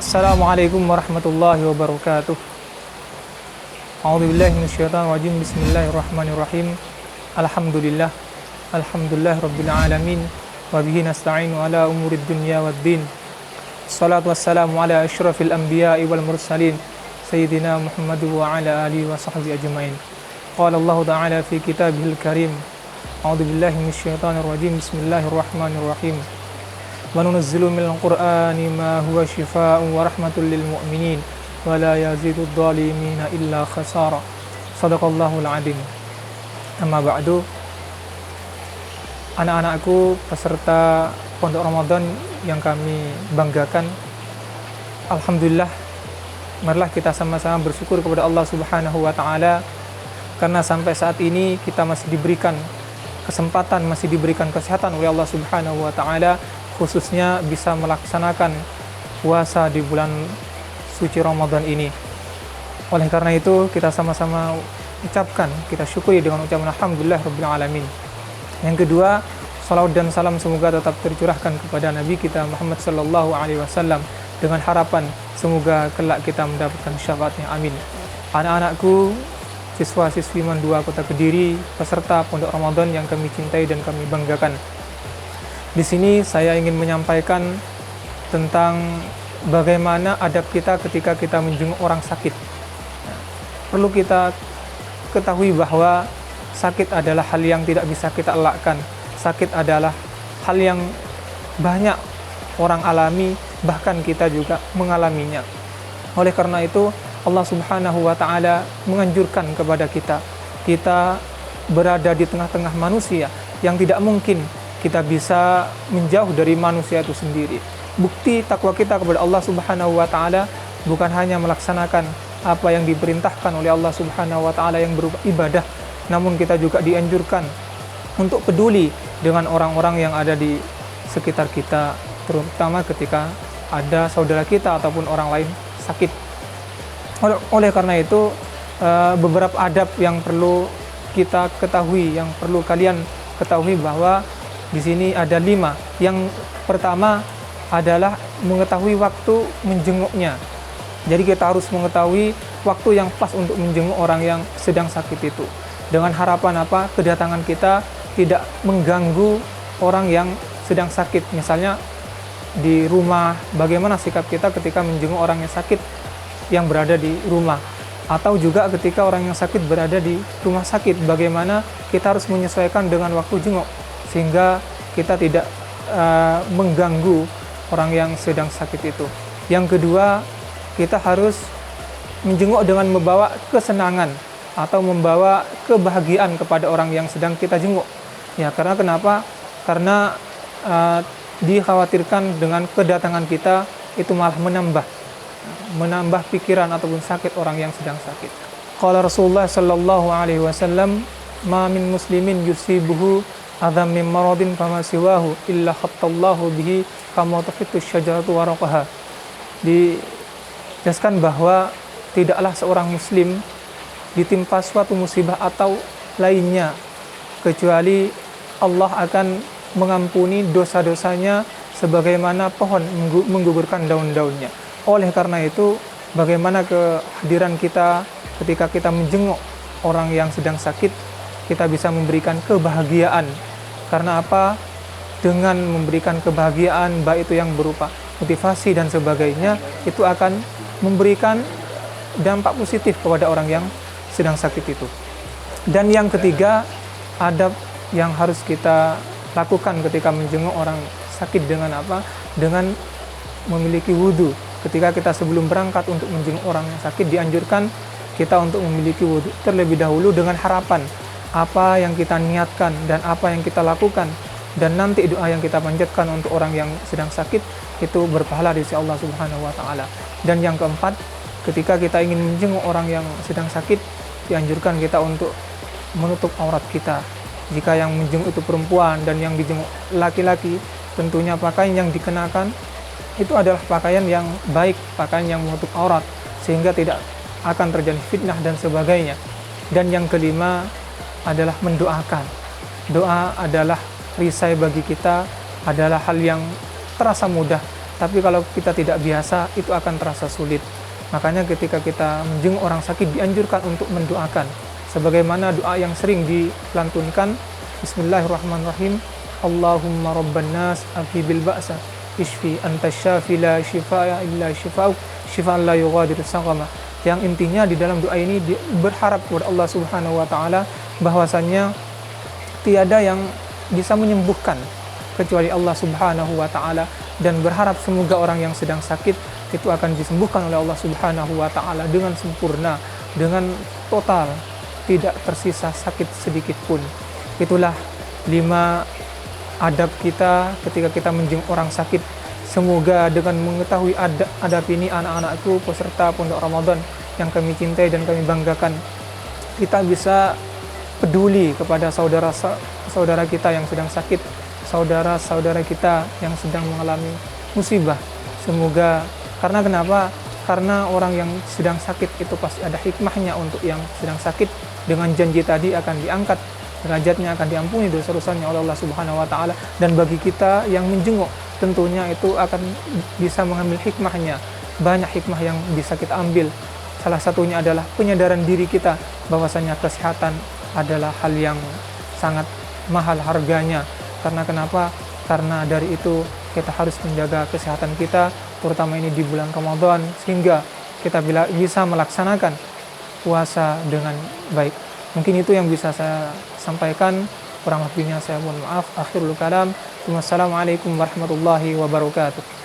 Assalamualaikum warahmatullahi wabarakatuh. A'udzubillahi minasyaitonir rajim. Bismillahirrahmanirrahim. Alhamdulillah. Alhamdulillah rabbil alamin. Wa bihi nasta'inu ala umurid dunya waddin. Shalatu wassalamu ala asyrafil anbiya'i wal mursalin sayyidina Muhammad wa ala alihi wa sahbihi ajmain. Qala Allah ta'ala fi kitabihil karim. A'udzubillahi minasyaitonir rajim. Bismillahirrahmanirrahim. Wa nunazzilu minal qur'ani ma huwa shifaa'un wa rahmatul lil mu'minin wa la yazidud dhalimina illa khasara. Shadaqallahul adzim. Amma ba'du. Anak-anakku peserta Pondok Ramadan yang kami banggakan, alhamdulillah, marilah kita sama-sama bersyukur kepada Allah Subhanahu wa taala karena sampai saat ini kita masih diberikan kesempatan, masih diberikan kesehatan oleh Allah Subhanahu wa taala, khususnya bisa melaksanakan puasa di bulan suci Ramadan ini. Oleh karena itu, kita sama-sama ucapkan, kita syukuri dengan ucapan alhamdulillah rabbil alamin. Yang kedua, salawat dan salam semoga tetap tercurahkan kepada Nabi kita Muhammad sallallahu alaihi wasallam dengan harapan semoga kelak kita mendapatkan syafaatnya. Amin. Anak-anakku, siswa-siswi MAN 2 Kota Kediri, peserta Pondok Ramadan yang kami cintai dan kami banggakan. Di sini saya ingin menyampaikan tentang bagaimana adab kita ketika kita menjenguk orang sakit. Perlu kita ketahui bahwa sakit adalah hal yang tidak bisa kita elakkan. Sakit adalah hal yang banyak orang alami, bahkan kita juga mengalaminya. Oleh karena itu, Allah Subhanahu wa taala menganjurkan kepada kita berada di tengah-tengah manusia yang tidak mungkin kita bisa menjauh dari manusia itu sendiri. Bukti takwa kita kepada Allah Subhanahu wa taala bukan hanya melaksanakan apa yang diperintahkan oleh Allah Subhanahu wa taala yang berupa ibadah, namun kita juga dianjurkan untuk peduli dengan orang-orang yang ada di sekitar kita, terutama ketika ada saudara kita ataupun orang lain sakit. Oleh karena itu, beberapa adab yang perlu kita ketahui, yang perlu kalian ketahui bahwa di sini ada 5. Yang pertama adalah mengetahui waktu menjenguknya. Jadi kita harus mengetahui waktu yang pas untuk menjenguk orang yang sedang sakit itu. Dengan harapan apa? Kedatangan kita tidak mengganggu orang yang sedang sakit. Misalnya di rumah, bagaimana sikap kita ketika menjenguk orang yang sakit yang berada di rumah. Atau juga ketika orang yang sakit berada di rumah sakit, bagaimana kita harus menyesuaikan dengan waktu jenguk sehingga kita tidak mengganggu orang yang sedang sakit itu. Yang kedua, kita harus menjenguk dengan membawa kesenangan atau membawa kebahagiaan kepada orang yang sedang kita jenguk. Ya, karena kenapa? Karena dikhawatirkan dengan kedatangan kita itu malah menambah pikiran ataupun sakit orang yang sedang sakit. Qala Rasulullah sallallahu alaihi wasallam, "Ma min muslimin yusibuhu adzam min maradin fama siwahu illa khattallahu bihi kama tafitu syajaratu waraqaha." Dijelaskan bahwa tidaklah seorang muslim ditimpa suatu musibah atau lainnya kecuali Allah akan mengampuni dosa-dosanya sebagaimana pohon menggugurkan daun-daunnya. Oleh karena itu, bagaimana kehadiran kita ketika kita menjenguk orang yang sedang sakit, kita bisa memberikan kebahagiaan. Karena apa? Dengan memberikan kebahagiaan, baik itu yang berupa motivasi dan sebagainya, itu akan memberikan dampak positif kepada orang yang sedang sakit itu. Dan yang ketiga, adab yang harus kita lakukan ketika menjenguk orang sakit dengan apa? Dengan memiliki wudhu. Ketika kita sebelum berangkat untuk menjenguk orang yang sakit, dianjurkan kita untuk memiliki wudhu terlebih dahulu dengan harapan apa yang kita niatkan dan apa yang kita lakukan, dan nanti doa yang kita panjatkan untuk orang yang sedang sakit itu berpahala di sisi Allah Subhanahu wa taala. Dan yang keempat, ketika kita ingin menjenguk orang yang sedang sakit, dianjurkan kita untuk menutup aurat kita. Jika yang menjenguk itu perempuan dan yang dijenguk laki-laki, tentunya pakaian yang dikenakan itu adalah pakaian yang baik, pakaian yang menutup aurat, sehingga tidak akan terjadi fitnah dan sebagainya. Dan yang kelima adalah mendoakan. Doa adalah perisai bagi kita, adalah hal yang terasa mudah, Tapi kalau kita tidak biasa, itu akan terasa sulit. Makanya ketika kita menjenguk orang sakit, dianjurkan untuk mendoakan. Sebagaimana doa yang sering dilantunkan, Bismillahirrahmanirrahim, Allahumma rabban nas, adhibil ba'sa, ishfi anta syafi la shifaa illa shifauk, shifaan la yughadiru saqama. Yang intinya di dalam doa ini berharap kepada Allah Subhanahu wa taala bahwasanya tiada yang bisa menyembuhkan kecuali Allah Subhanahu wa taala, dan berharap semoga orang yang sedang sakit itu akan disembuhkan oleh Allah Subhanahu wa taala dengan sempurna, dengan total, tidak tersisa sakit sedikit pun. Itulah 5 adab kita ketika kita menjenguk orang sakit. Semoga dengan mengetahui adab ini, anak-anakku peserta Pondok Ramadan yang kami cintai dan kami banggakan, kita bisa peduli kepada saudara-saudara kita yang sedang sakit, saudara-saudara kita yang sedang mengalami musibah. Semoga, karena kenapa? Karena orang yang sedang sakit itu pasti ada hikmahnya untuk yang sedang sakit. Dengan janji tadi akan diangkat derajatnya, akan diampuni dosa-dosanya oleh Allah Subhanahu wa taala. Dan bagi kita yang menjenguk, tentunya itu akan bisa mengambil hikmahnya. Banyak hikmah yang bisa kita ambil. Salah satunya adalah penyadaran diri kita bahwasanya kesehatan adalah hal yang sangat mahal harganya. Karena kenapa? Karena dari itu kita harus menjaga kesehatan kita, terutama ini di bulan Ramadan, sehingga kita bisa melaksanakan puasa dengan baik. Mungkin itu yang bisa saya sampaikan. Kurang lebihnya saya mohon maaf. Akhirul kalam. Wassalamualaikum warahmatullahi wabarakatuh.